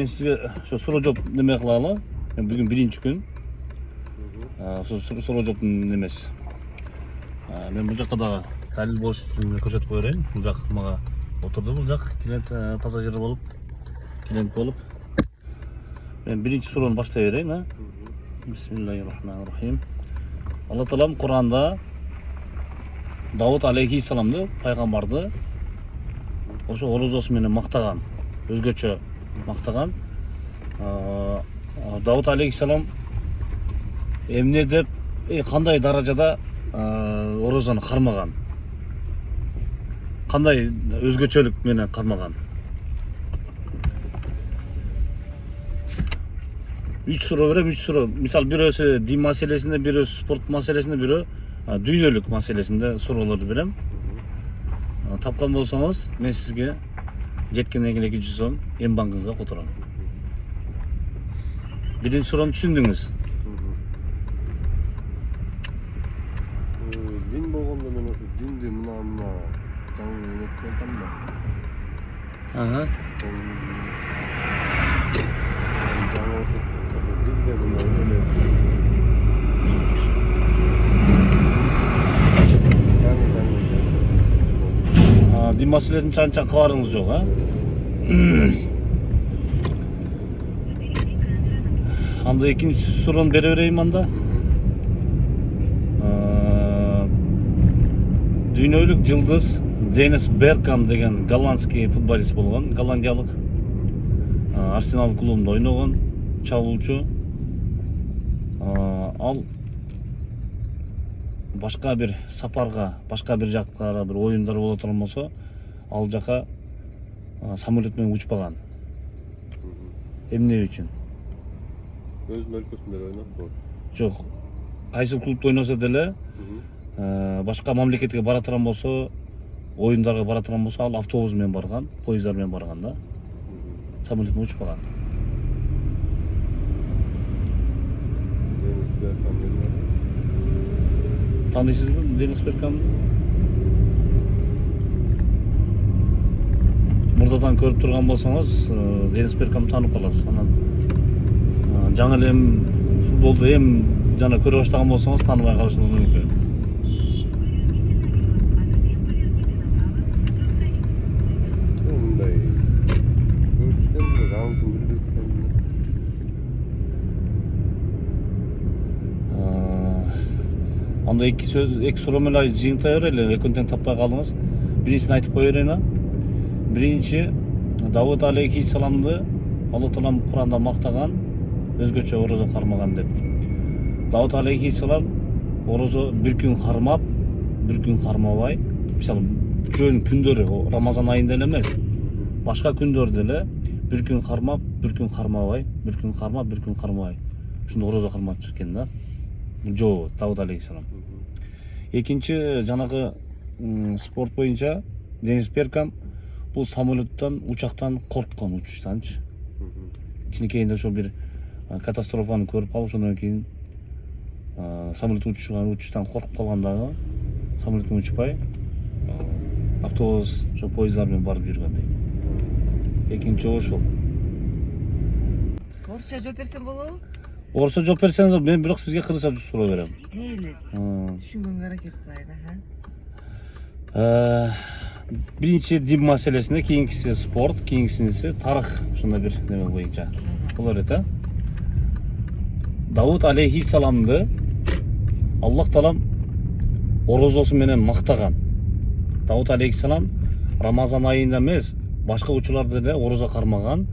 men sizge şu суроо жооп неме кылалы. Бүгүн биринчи күн. Суроо жооп немес. Мен бул жакка дагы далил болуш үчүн көрсөтүп коерейин. Бул жак мага отурду, бул жак клиент пассажир болуп, клиент болуп. Мен биринчи суроону баштай берейин, а. Бисмиллахиррахманиррахим. Алла Таалам Куранда Давуд алейхиссаламды, пайгамбарды ошо орозосу менен мактаган, өзгөчө мактаган. Давуд алейхиссалам эмне деп, кандай даражада орозону кармаган? Кандай өзгөчөлүк менен кармаган? 3 суроо берем, 3 суроо. Мисал бирөөсү дин маселесинде, бирөөсү спорт маселесинде, бирөө дүйнөлүк маселесинде суроолорду берем. Тапкан болсоңуз, мен сизге жеткенден кийин 200 сом эм банкыңызга котором. Биринчи суроону түшүндүңүз? Дин болгондо мен ошо динди мына жаңы өткөн тамда. Ага. Дин маселесин чанчан кабарыңыз жок, а? Анда экинчи суроону бере берейин анда. Дүйнөлүк жылдыз Денис Беркам деген голландский футболист болгон, голландиялык. Арсенал клубунда ойногон, чабуулчу. Ал башка бир сапарга, башка бир жакка бир оюндар боло турган болсо, ал жака самолет менен учпаган. Эмне үчүн? Өзүнүн өлкөсүндө ойноп го. Жок. Кайсы клубда ойносо деле, башка мамлекетке бара турган болсо, оюндарга бара турган болсо, ал автобус менен барган, поездар менен барган да. Самолет менен учпаган. Tanıysızmı Deniz Berkam'ı? Buradan көрүп турган болсоңуз, Deniz Berkam'ı таанып каласыз. Анан жаңы эле футболду жана көрө баштаган болсоңуз, тааныбай калышыңыз мүмкүн. Анда эки суроо менен жыйынтай берели, экөөнү тең таппай калдыңыз. Биринчисин айтып кое берейин. Биринчи, Давуд алейхиссаламды Алла Таалам Куранда мактаган, өзгөчө орозо кармаган деп. Давуд алейхиссалам орозо бир күн кармап, бир күн кармабай, мисалы жөн күндөрү Рамазан айында эле эмес, башка күндөрдө эле бир күн кармап, бир күн кармабай, бир күн кармап, бир күн кармабай. Ушундай орозо карматчу экен да. Жо Давуд алейхиссалам. Экинчи жанагы спорт боюнча Денис Беркам бул самолеттен, учактан корккон, учуштанчы. Кичинекейинде ошо бир катастрофаны көрүп калып, ошондон кийин самолет учуштан коркуп калгандагы, самолет менен учпай, автобус, ошо поездар менен барып жүргөн дейт. Экинчи ошол. Орусча жооп берсем болобу? Орусча жооп берсеңиз, мен бирок сизге кыргызча суроо берем. Мейли. Түшүнгөнгө аракет кылайын, аха. Биринчи дин маселесинде, кийинкиси спорт, кийинкиси тарых, ушундай бир неме боюнча. Болор эт, Давуд алейхиссаламды Аллах Таалам орозосу менен мактаган. Давуд алейхиссалам Рамазан айында эмес, башка учурларда эле орозо кармаган.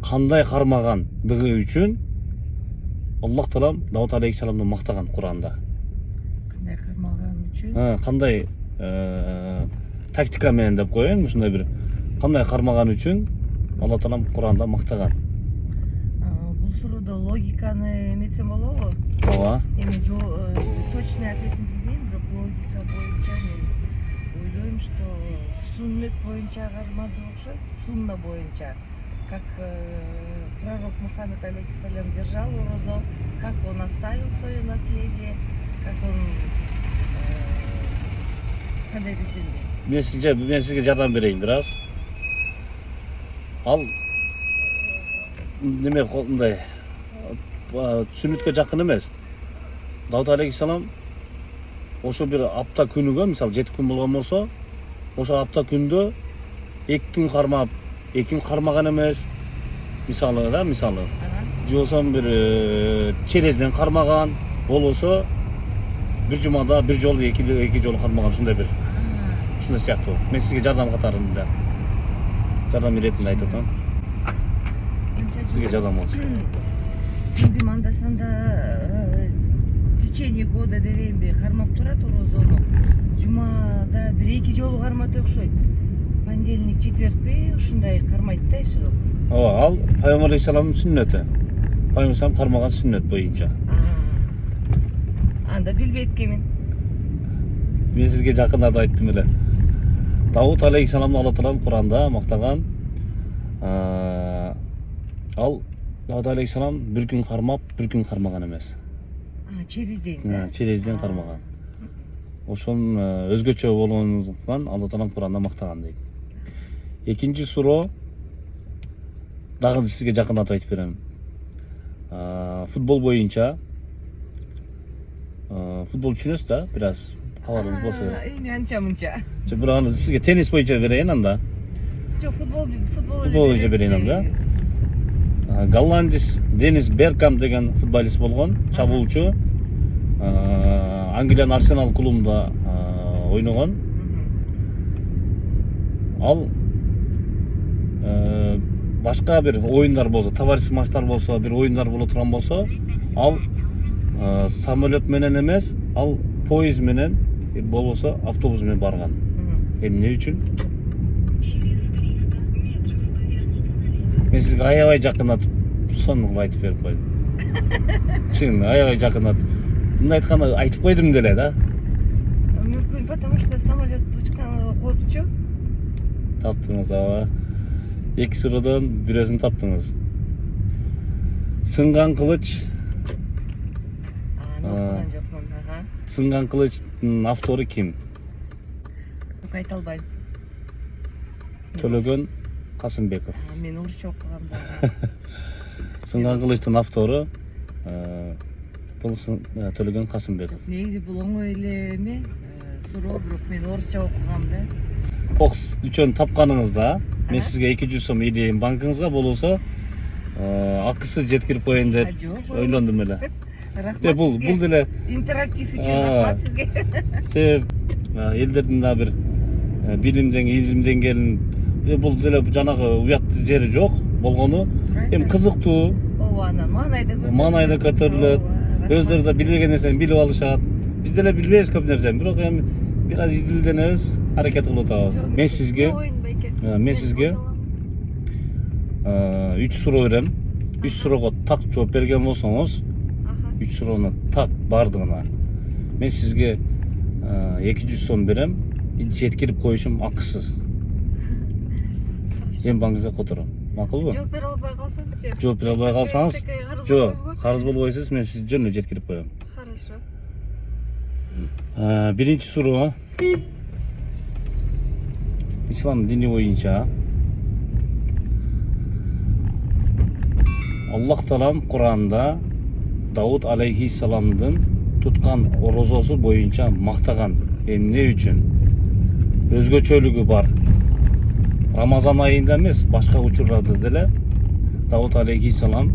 Кандай кармагандыгы үчүн Аллах Таалам Давуд алейхиссаламды мактаган Куранда. Кандай кармаган үчүн? Кандай тактика менен деп коеюн, ушундай бир кандай кармаган үчүн Алла Таалам Куранда мактаган. Бул суроодо логиканы эметсем болобу? Ооба. Эми точный ответин билбейм, бирок логика боюнча мен ойлойм, что суннет боюнча кармады окшойт, сунна боюнча. Как пророк Мухаммед алейхиссалям держал розу, как он оставил свое наследие, как он кандай десем. Мен сизге жардам берейин бир аз. Ал неме мындай сүннөткө жакын эмес. Давут алейхиссалам ошо бир апта күнүгө, мисалы 7 күн болгон болсо, ошо апта күндө 2 күн кармап, 2 күн кармаган эмес. Мисалы да, мисалы. Же болсо бир черезден кармаган, болбосо бир жумада бир жолу 2 жолу кармаган, ушундай бир. Ушундай сыяктуу. Мен сизге жардам катарында. Жардам иретинде айтып атам. Сизге жардам болсун. Синдим анда-санда в течение года дебейинби кармап турат орозону. Жумада 1-2 жолу кармат окшойт. Понедельник, четвертпи ушундай кармайт да иши. Ооба, ал Пайгамбар алейхиссаламдын сүннөтү. Пайгамбар алейхиссалам кармаган сүннөт боюнча. Анда билбейт экенмин. Мен сизге жакында айттым эле. Давут алейхиссаламды Алла Таалам Куранда мактаган. Ал Давут алейхиссалам бир күн кармап, бир күн кармаган эмес. Черезден. Черезден кармаган. Ошонун өзгөчө болгондуктан Алла Таалам Куранда мактаган дейт. Экинчи суроо дагы сизге жакындатып айтып берем. Футбол боюнча футбол түшүнөсүз да, бир аз каларыңыз болсо. Эми анча-мынча. Бирок сизге теннис боюнча берейин анда. Жок, футбол боюнча берейин анда. Голландис Денис Беркамп деген футболист болгон, чабуулчу. Англиянын Арсенал клубунда ойногон. Ал башка бир оюндар болсо, товарищеский матчтар болсо, бир оюндар боло турган болсо, ал самолет менен эмес, ал поезд менен, болбосо автобус менен барган. Эмне үчүн? Мен сизге аябай жакындатып, сонун айтып берип койдум. Чын, аябай жакындатып. Мындай айтканда айтып койдум деле да. Мүмкүн, потому что самолет учкан коркчу. Таптыңыз, аба. 2 суроодон бирөөсүн таптыңыз. Сынган кылыч. Сынган кылычтын автору ким? Айта албайм. Төлөгөн Касымбеков. Мен орусча окугам. Сынган кылычтын автору бул Төлөгөн Касымбеков. Негизи бул оңой эле эме, суроо, бирок мен орусча окугам да. Фокс үчөн тапканыңызда мен сизге 200 сом ийдейин банкыңызга, болбосо акысы жеткирип коеюн деп ойлондум эле. Рахмат. Бул деле интерактив үчүн рахмат сизге. Себеп элдердин да бир илим деңгээлин бул деле жанагы уят жери жок болгону эми кызыктуу. Ооба, анан маанай да көтөрүлөт. Өздөрү да билбеген нерсени билип алышат. Биз деле билбейбиз көп нерсени, бирок эми бир аз изилденебиз, аракет кылып атабыз. Мен сизге 3 суроо берем. 3 суроого так жооп берген болсоңуз, 3 суроону так бардыгына мен сизге 200 сом берем, жеткирип коюшум акысыз. Эми банкыңызга котором. Макулбу? Жооп бере албай калсам? Жооп бере албай калсаңыз, жок, карыз болбойсуз, мен сизди жөн эле жеткирип коем. Хорошо. Биринчи суроо. Ислам дини боюнча Аллах Таалам Куранда Давут алейхиссаламдын туткан орозосу боюнча мактаган. Эмне үчүн? Өзгөчөлүгү бар. Рамазан айында эмес, башка учурларда деле Давут алейхиссалам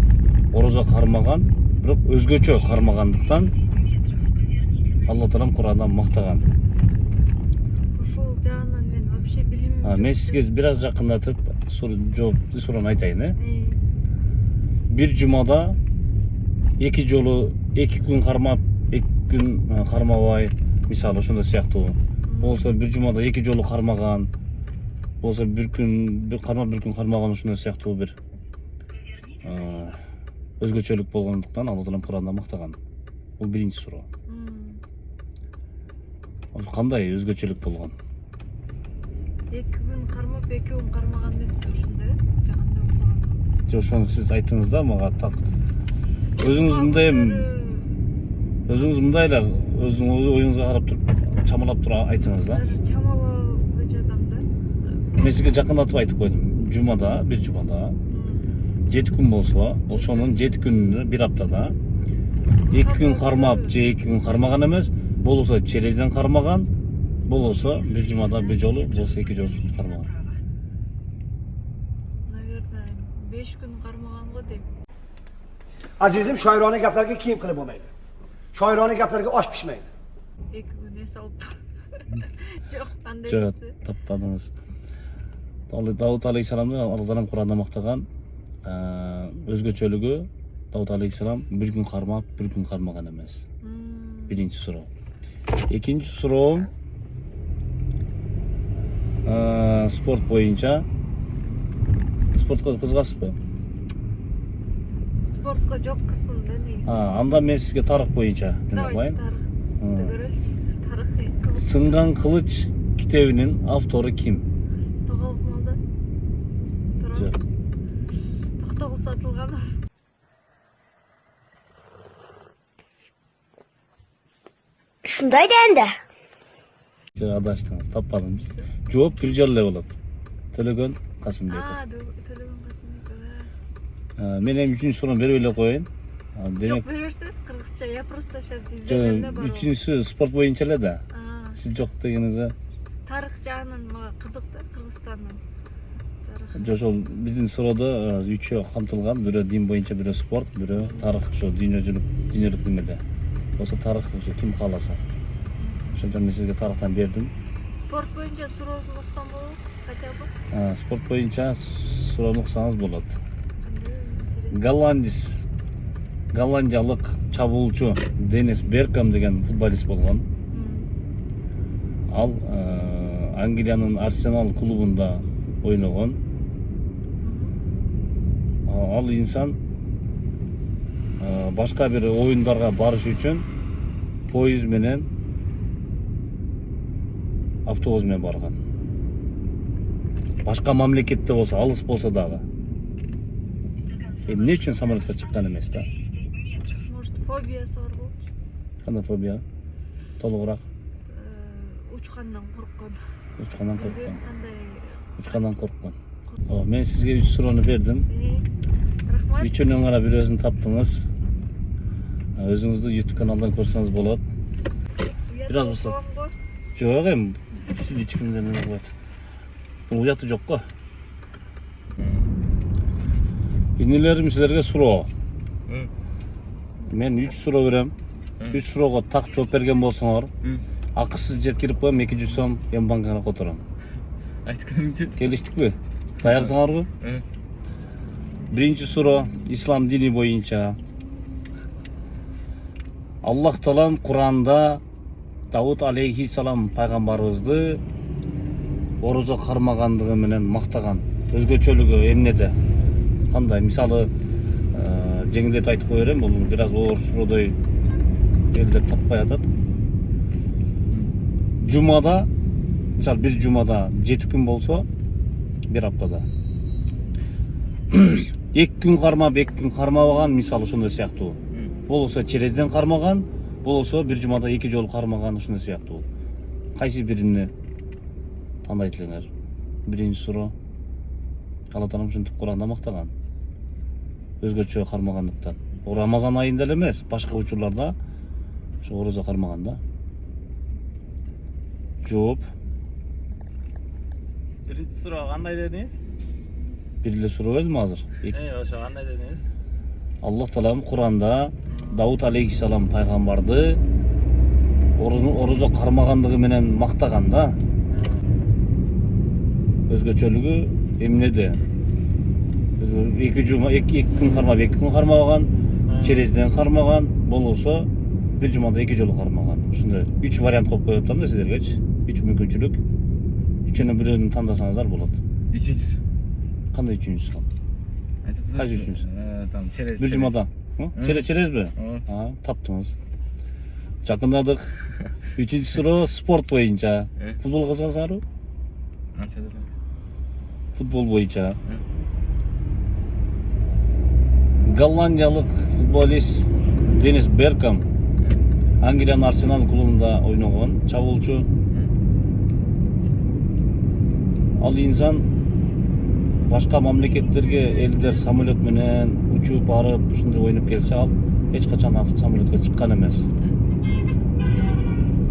орозо кармаган, бирок өзгөчө кармагандыктан Алла Таалам Куранда мактаган. Ушул жагынан мен вообще билимим. Мен сизге бир аз жакындатып суроону айтайын, Бир жумада 2 жолу 2 күн кармап, 2 күн кармабай, мисалы ошондой сыяктуу. Болсо бир жумада 2 жолу кармаган, болсо бир күн кармап, бир күн кармаган, ошондой сыяктуу бир өзгөчөлүк болгондуктан Алла Таалам Куранда мактаган. Бул биринчи суроо. Кандай өзгөчөлүк болгон? 2 күн кармап, 2 күн кармаган эмеспи ошондой? Жаганда окуган. Жок, ошону сиз айттыңыз да мага так. Өзүңүз мындай эле өзүңүз оюңузга карап туруп, чамалап туруп айттыңыз да. Чамалабай жатам да. Мен сизге жакындатып айтып койдум. Жумада, бир жумада 7 күн болсо, ошонун 7 күнүнө bir аптада 2 күн кармап же 2 күн кармаган эмес, болсо черезден кармаган, болсо bir жумада bir жолу, болсо 2 жолу кармаган. Наверное, 5 күн кармаган го дейм. Azizim, shoirona gaplarga kiyim qilib bo'lmaydi. Shoirona gaplarga osh pishmaydi. 2 күн эс алып. Жок, кандай Жок, эмес. таппадыңыз. Давут алейхисаламды Аллахтан Куранда мактаган, өзгөчөлүгү Давут алейхисалам bir күн кармап, bir күн кармаган эмес. Birinci суроо. Экинчи суроо спорт боюнча. Спортко кызыгасызбы? Спортко жок кызмын да негизи. Анда мен сизге тарых боюнча Давайте коеюн. тарыхты көрөлүчү. Тарыхый кызык. Сынган кылыч китебинин автору ким? Тоголук малда. Жок. Токтогул сатылган. Shunday da endi. Жок, адаштыңыз, таппадыңыз. Жооп бир жолу эле болот. Төлөгөн Касымбеков. Төлөгөн Касымбеков. Мен эми 3-чү суроону берип эле коеюн. Жок, Демек, берерсиз кыргызча. Я просто сейчас издегенде бар. 3-чүсү спорт боюнча эле да. Сиз жок дегениңизде. Тарых жагынан мага кызык да, Кыргызстандын. Жок, ошол биздин суроодо 3-өө камтылган. Бирөө дин боюнча, бирөө спорт, бирөө тарых, ошо дүйнөлүк немеде. Болсо тарых ошо ким кааласа. Ошондон мен сизге тарыхтан бердим. Спорт боюнча суроосун уксам болот, хотя бы. Спорт боюнча суроону уксаңыз болот. Кандай Голландиялык чабуулчу Денис Беркам деген футболист болгон. Ал Англиянын Арсенал клубунда ойногон. Ал инсан башка бир оюндарга барыш үчүн поезд менен автобус менен барган. Башка мамлекетте болсо, алыс болсо дагы. Эмне үчүн самолетке чыккан эмес да? Может, фобиясы бар болчу? Кандай фобия? Толугураак. Учкандан корккон. Учкандан корккон. Кандай? Учкандан корккон. Мен сизге 3 суроону бердим. Рахмат. Үчөөнүн гана бирөөсүн таптыңыз. Өзүңүздү YouTube каналдан көрсөңүз болот. Biraz mısın? Жок эми сиз эч кимден эме кылат. Уяты жок го. Инилерим силерге суроо. Мен 3 суроо берем. 3 суроого так жооп берген болсоңор, акысыз жеткирип коем, 200 сом М-банкына котором. Aytganingcha. Келиштикпи? Даярсыңарбы? Биринчи суроо ислам дини боюнча. Аллах Таалам Куранда Давут алейхиссалам пайгамбарыбызды орозо кармагандыгы менен мактаган. Өзгөчөлүгү эмнеде? Кандай? Мисалы, жеңилдетип айтып кое берем, бул бир аз оор суроодой элдер таппай атат. Жумада, мисалы бир жумада 7 күн болсо, bir аптада 2 күн кармап, 2 күн кармабаган, мисалы ошондой сыяктуу. Болсо черезден кармаган, болсо bir жумада 2 жолу кармаган, ошондой сыяктуу. Кайсы бирини тандайт элеңер? Биринчи суроо. Алла Таалам ушинтип Куранда мактаган. Өзгөчө кармагандыктан. Рамазан айында эле эмес, башка учурларда ошо орозо кармаган да. Жооп. Birinchi so'roq qanday dedingiz? Bir эле суроо бердим азыр. O'sha qanday dedingiz? Аллах Таалам Куранда Давут алейхиссалам пайгамбарды орозо кармагандыгы менен мактаган да. Өзгөчөлүгү эмнеде? 2 күн кармап, 2 күн кармабаган, черезден кармаган, болсо bir жумада 2 жолу кармаган. Ушундай 3 вариант коюп коюп атам да сиздергечи. 3 мүмкүнчүлүк. Үчөөнүн бирөөнү тандасаңыздар болот. Üçüncüsü. Кандай үчүнчүсү? Кайсы үчүнчүсү? Tamam, çerez. Bir жумада. Черезби? Таптыңыз. Жакындадык. 3-чү суроо спорт боюнча. Футбол кызыгасыңарбы? Ancha dedingiz. Футбол боюнча. Голландиялык футболист Денис Беркам Англиянын Арсенал клубунда ойногон чабуулчу. Ал инсан Başka mamleketlerge elder samolyot menен uçup barıp ушундай ойноп келсе ал эч качан самолетке чыккан эмес.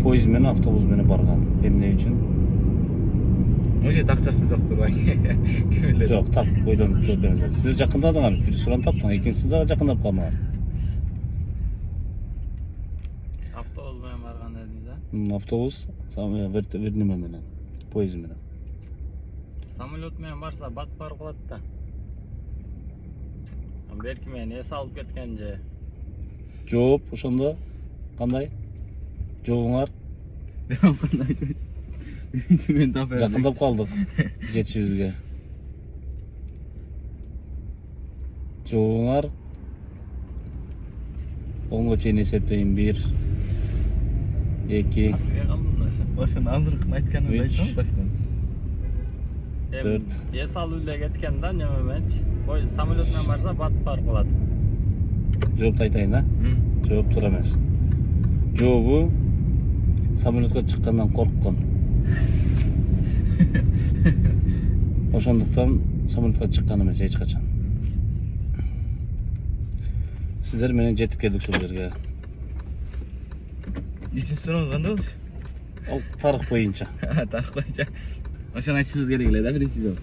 Поезд менен, автобус менен барган. Эмне үчүн? Может акчасы жоктур бай. Жок, так ойлонуп жооп бериңиздер. Сиздер жакындадыңар, бир суран таптың, экинчиси дагы жакындап калдыңар. Автобус менен барган дедиңиз, Автобус, верниме менен, поезд менен. Самолет менен барса бат бар кылат да. Берки менен эс алып кеткен же. Жооп ошондо кандай? Жообуңар Биринчи мен тапып. жакындап калдык жетишибизге. Жообуңар онго чейин эсептейин 1 2 Ошону азыркы айтканымды Үч. айтсам башынан. Төрт. Эс алып эле кеткен да неме мененчи. Самолет менен барса бат бар кылат. жоопту айтайын да. Жооп туура эмес. Жообу самолетке чыккандан корккон. Ошондуктан самолетке чыккан эмес эч качан. Сиздер менен жетип келдик ушул жерге. Үчүнчү суроо кандай болчу? Ал тарых боюнча. Тарых боюнча. Ошону айтышыбыз керек эле да биринчи жооп.